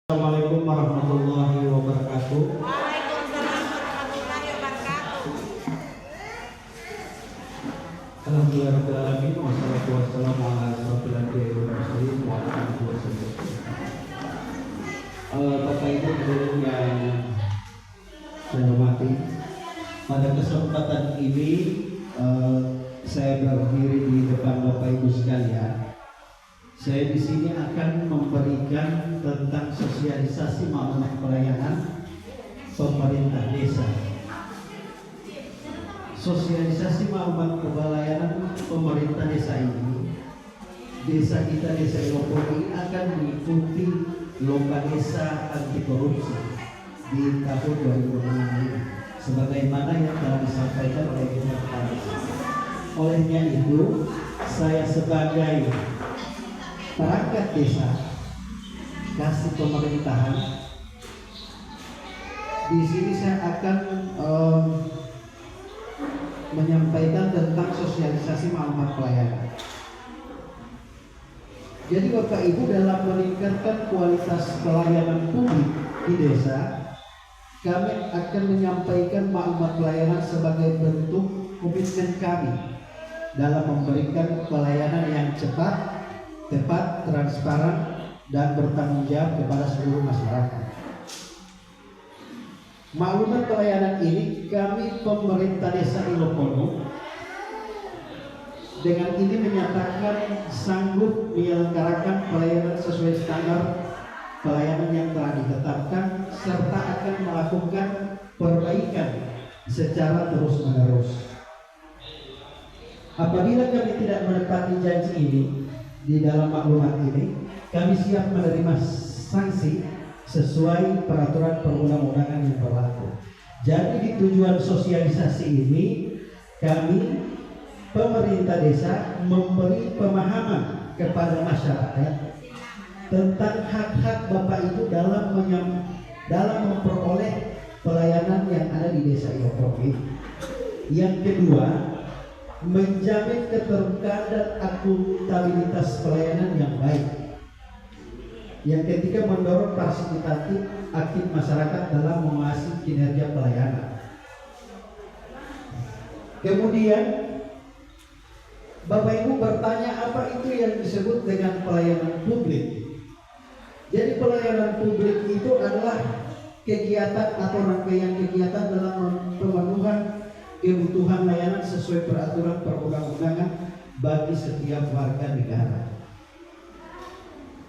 Assalamualaikum warahmatullahi wabarakatuh. Waalaikumsalam warahmatullahi wabarakatuh. Alhamdulillahirabbil alamin wassalatu wassalamu ala asyrofil anbiya'i wal mursalin wa ala alihi wasallam. Bapak Ibu hadirin yang saya hormati, pada kesempatan ini saya berdiri di depan Bapak Ibu sekalian. Saya di sini akan memberikan tentang sosialisasi maklumat pelayanan pemerintah desa. Sosialisasi maklumat pelayanan pemerintah desa ini, desa kita, desa Ilopor ini akan mengikuti lomba desa anti korupsi di tahun 2026 sebagaimana yang telah disampaikan oleh Ketua Kepala Desa. Olehnya itu, saya sebagai perangkat desa kasih pemerintahan di sini saya akan menyampaikan tentang sosialisasi maklumat pelayanan. Jadi Bapak Ibu, dalam meningkatkan kualitas pelayanan publik di desa, kami akan menyampaikan maklumat pelayanan sebagai bentuk komitmen kami dalam memberikan pelayanan yang cepat, tepat, transparan, dan bertanggung jawab kepada seluruh masyarakat. Maklumat pelayanan ini kami pemerintah desa Ilopor dengan ini menyatakan sanggup menyelenggarakan pelayanan sesuai standar pelayanan yang telah ditetapkan serta akan melakukan perbaikan secara terus-menerus. Apabila kami tidak menepati janji ini di dalam maklumat ini, kami siap menerima sanksi sesuai peraturan perundang-undangan yang berlaku. Jadi di tujuan sosialisasi ini, kami pemerintah desa memberi pemahaman kepada masyarakat tentang hak-hak Bapak Ibu dalam memperoleh pelayanan yang ada di desa Ilopor. Yang kedua, menjamin keterbukaan dan akuntabilitas pelayanan yang baik. Yang ketiga, mendorong partisipatif aktif masyarakat dalam mengawasi kinerja pelayanan. Kemudian Bapak Ibu bertanya, apa itu yang disebut dengan pelayanan publik? Jadi pelayanan publik itu adalah kegiatan atau rangkaian kegiatan dalam pemenuhan kebutuhan layanan sesuai peraturan perundang-undangan bagi setiap warga negara.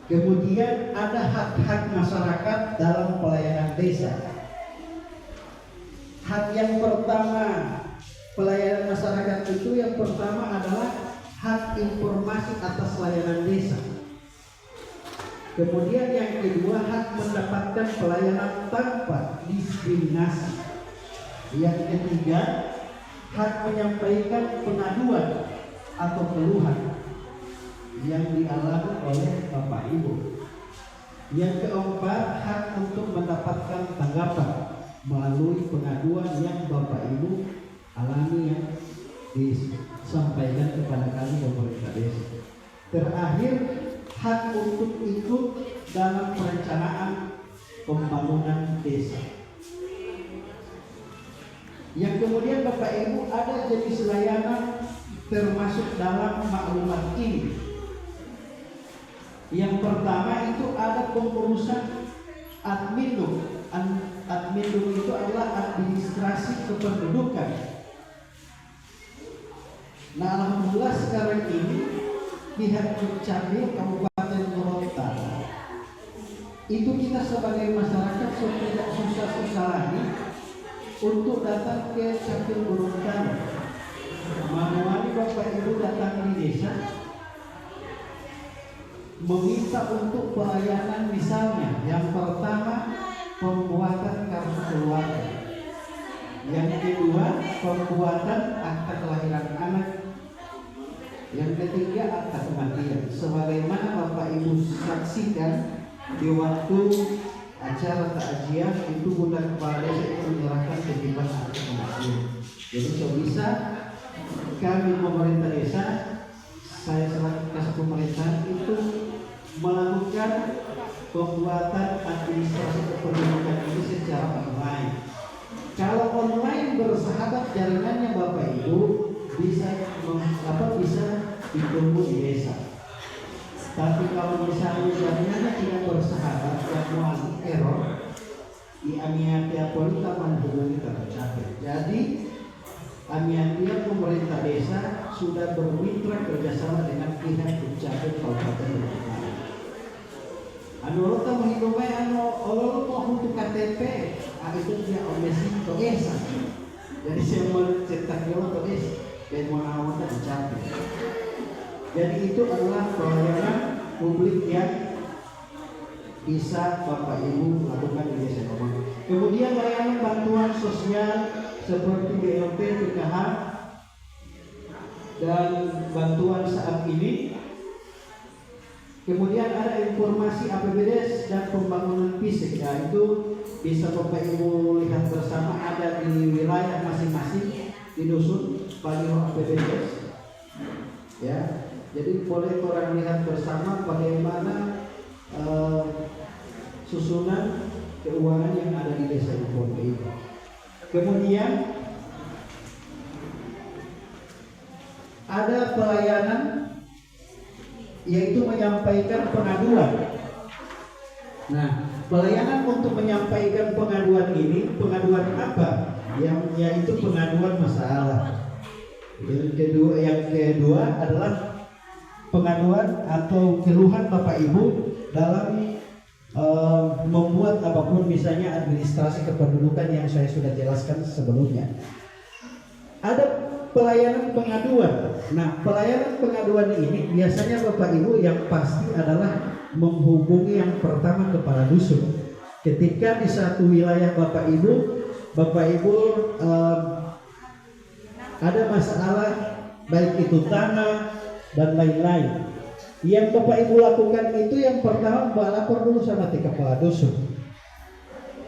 Kemudian ada hak-hak masyarakat dalam pelayanan desa. Hak yang pertama pelayanan masyarakat itu yang pertama adalah hak informasi atas layanan desa. Kemudian yang kedua, hak mendapatkan pelayanan tanpa diskriminasi. Yang ketiga, hak menyampaikan pengaduan atau keluhan yang dialami oleh Bapak Ibu. Yang keempat, hak untuk mendapatkan tanggapan melalui pengaduan yang Bapak Ibu alami yang disampaikan kepada kami pemerintah desa. Terakhir, hak untuk ikut dalam perencanaan pembangunan desa. Yang kemudian Bapak Ibu, ada jenis layanan termasuk dalam maklumat ini. Yang pertama itu ada pengurusan adminum. Adminum itu adalah administrasi kependudukan. Nah, alhamdulillah sekarang ini pihak Dukcapil Kabupaten Gorontalo itu kita sebagai masyarakat sudah tidak susah-susah lagi untuk datang ke Capil Gorontalo. Manuali Bapak Ibu datang di desa meminta untuk pelayanan, misalnya yang pertama pembuatan kartu keluarga, yang kedua pembuatan akta kelahiran anak, yang ketiga akta kematian. Sebagaimana Bapak Ibu saksikan di waktu acara takziah itu Bunda Kepala Desa itu menyerahkan kewajiban akta kematian. Jadi bisa kami pemerintah desa, saya selaku kasih pemerintahan itu melakukan pembuatan administrasi kependudukan ini secara online. Kalau online bersahabat jaringannya Bapak Ibu bisa ditunggu di desa. Tapi kalau misalnya jaringannya tidak bersahabat dan muali error, di Amiatia Polita menghubungi tercapai. Jadi Amiatia pemerintah desa sudah bermitra kerjasama dengan pihak Dukcapil Kabupaten Bukit. Anu kita menghitungnya olo mau untuk KTP, itu dia omesi to esa. Jadi saya mau cetak dia to es dan mau awalnya Dukcapil. Jadi itu adalah pelayanan publik yang bisa Bapak Ibu lakukan di desa Komang. Kemudian layanan bantuan sosial seperti BLT, PKH, dan bantuan saat ini. Kemudian ada informasi APBDes dan pembangunan fisik. Ya, itu bisa Bapak Ibu lihat bersama, ada di wilayah masing-masing di dusun baliho APBDes. Ya. Jadi boleh orang lihat bersama bagaimana susunan keuangan yang ada di desa Impon ini. Kemudian ada pelayanan yaitu menyampaikan pengaduan. Nah, pelayanan untuk menyampaikan pengaduan ini, pengaduan apa? Yaitu pengaduan masalah. Yang kedua adalah pengaduan atau keluhan Bapak Ibu dalam membuat apapun, misalnya administrasi kependudukan yang saya sudah jelaskan sebelumnya. Ada pelayanan pengaduan. Nah, pelayanan pengaduan ini biasanya Bapak Ibu yang pasti adalah menghubungi yang pertama kepala dusun. Ketika di satu wilayah Bapak Ibu ada masalah baik itu tanah dan lain-lain. Yang Bapak Ibu lakukan itu yang pertama melapor dulu sama kepala dusun.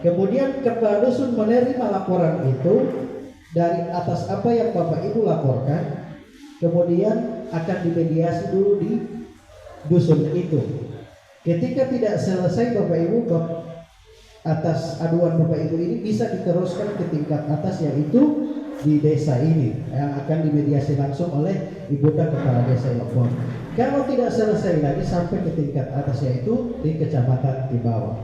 Kemudian kepala dusun menerima laporan itu dari atas apa yang Bapak Ibu laporkan. Kemudian akan dimediasi dulu di dusun itu. Ketika tidak selesai Bapak Ibu atas aduan Bapak Ibu ini bisa diteruskan ke tingkat atas, yaitu di desa ini yang akan dimediasi langsung oleh Ibunda Kepala Desa Ilopon. Kalau tidak selesai lagi sampai ke tingkat atas, yaitu di kecamatan di bawah.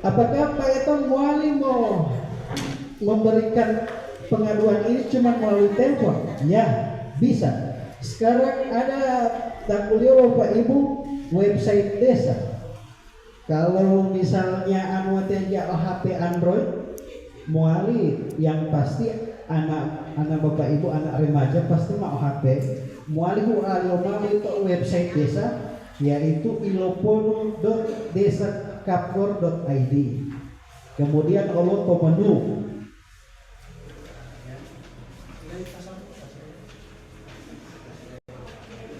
Apakah Pak Eton Muali mau memberikan pengaduan ini cuma melalui telepon? Ya, bisa. Sekarang ada Tanggulio Bapak Ibu website desa. Kalau misalnya HP Android, muali yang pasti anak Bapak Ibu, anak remaja pasti mau HP. Muali itu website desa, yaitu ilopono.desakapkor.id. Kemudian ke menu.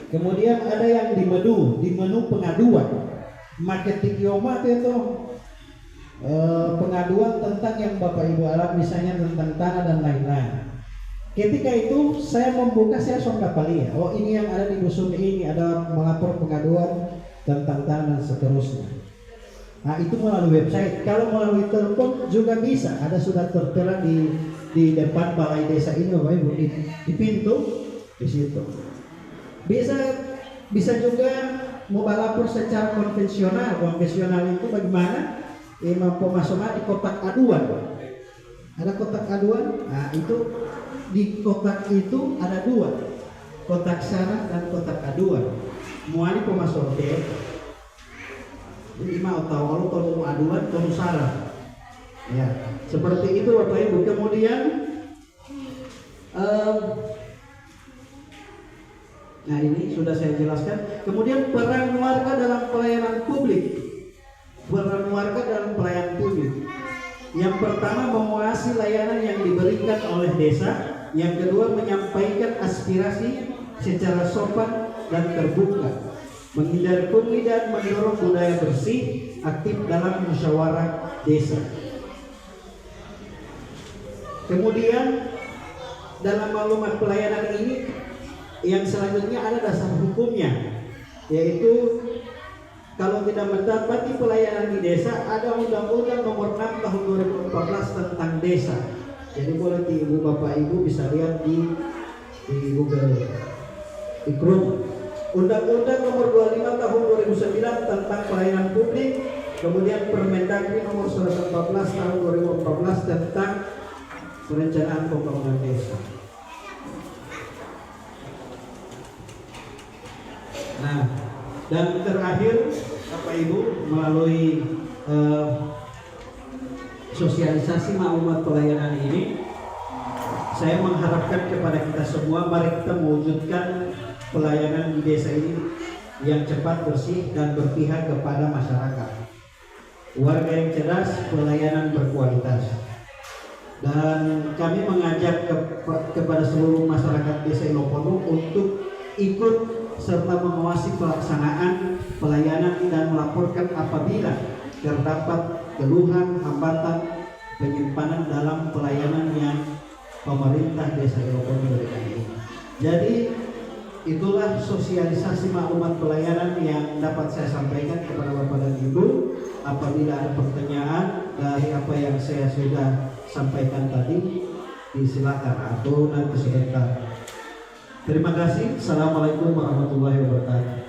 Kemudian ada yang di menu pengaduan. Marketing Yoma itu pengaduan tentang yang Bapak Ibu alami, misalnya tentang tanah dan lain-lain. Ketika itu saya membuka, saya sudah lihat, oh ini yang ada di dusun ini ada melapor pengaduan tentang tanah dan seterusnya. Nah, itu melalui website. Kalau melalui telepon juga bisa, ada sudah tertera di depan balai desa ini Bapak Ibu, di pintu di situ. Bisa juga mau melapor secara konvensional. Konvensional itu bagaimana? Pemasangan di kotak aduan. Ada kotak aduan. Nah, itu di kotak itu ada dua, kotak syarat dan kotak aduan. Muali pemasok deh. Jadi mau tahu kalau aduan kalau syarat. Ya, seperti itu Bapak Ibu. Kemudian nah ini sudah saya jelaskan. Kemudian peran warga dalam pelayanan publik. Peran warga dalam pelayanan publik. Yang pertama, menguasai layanan yang diberikan oleh desa. Yang kedua, menyampaikan aspirasi secara sopan dan terbuka. Menghindari pungli dan mendorong budaya bersih, aktif dalam musyawarah desa. Kemudian dalam maklumat pelayanan ini yang selanjutnya ada dasar hukumnya, yaitu kalau tidak mendapati pelayanan di desa, ada Undang-Undang Nomor 6 Tahun 2014 tentang desa. Jadi boleh ibu bapak ibu bisa lihat di Google, di Chrome. Undang-Undang Nomor 25 Tahun 2009 tentang pelayanan publik, kemudian Permendagri Nomor 114 Tahun 2014 tentang perencanaan pembangunan desa. Nah, dan terakhir Bapak Ibu melalui sosialisasi maklumat pelayanan ini, saya mengharapkan kepada kita semua, mari kita mewujudkan pelayanan di desa ini yang cepat, bersih, dan berpihak kepada masyarakat. Warga yang cerdas, pelayanan berkualitas. Dan kami mengajak kepada seluruh masyarakat desa Ilopono untuk ikut serta mengawasi pelaksanaan pelayanan dan melaporkan apabila terdapat keluhan, hambatan, penyimpanan dalam pelayanan yang pemerintah desa Ilopono berikan ini. Jadi itulah sosialisasi maklumat pelayanan yang dapat saya sampaikan kepada Bapak dan Ibu. Apabila ada pertanyaan dari apa yang saya sudah sampaikan tadi, disilakan atau nanti sebentar. Terima kasih. Assalamualaikum warahmatullahi wabarakatuh.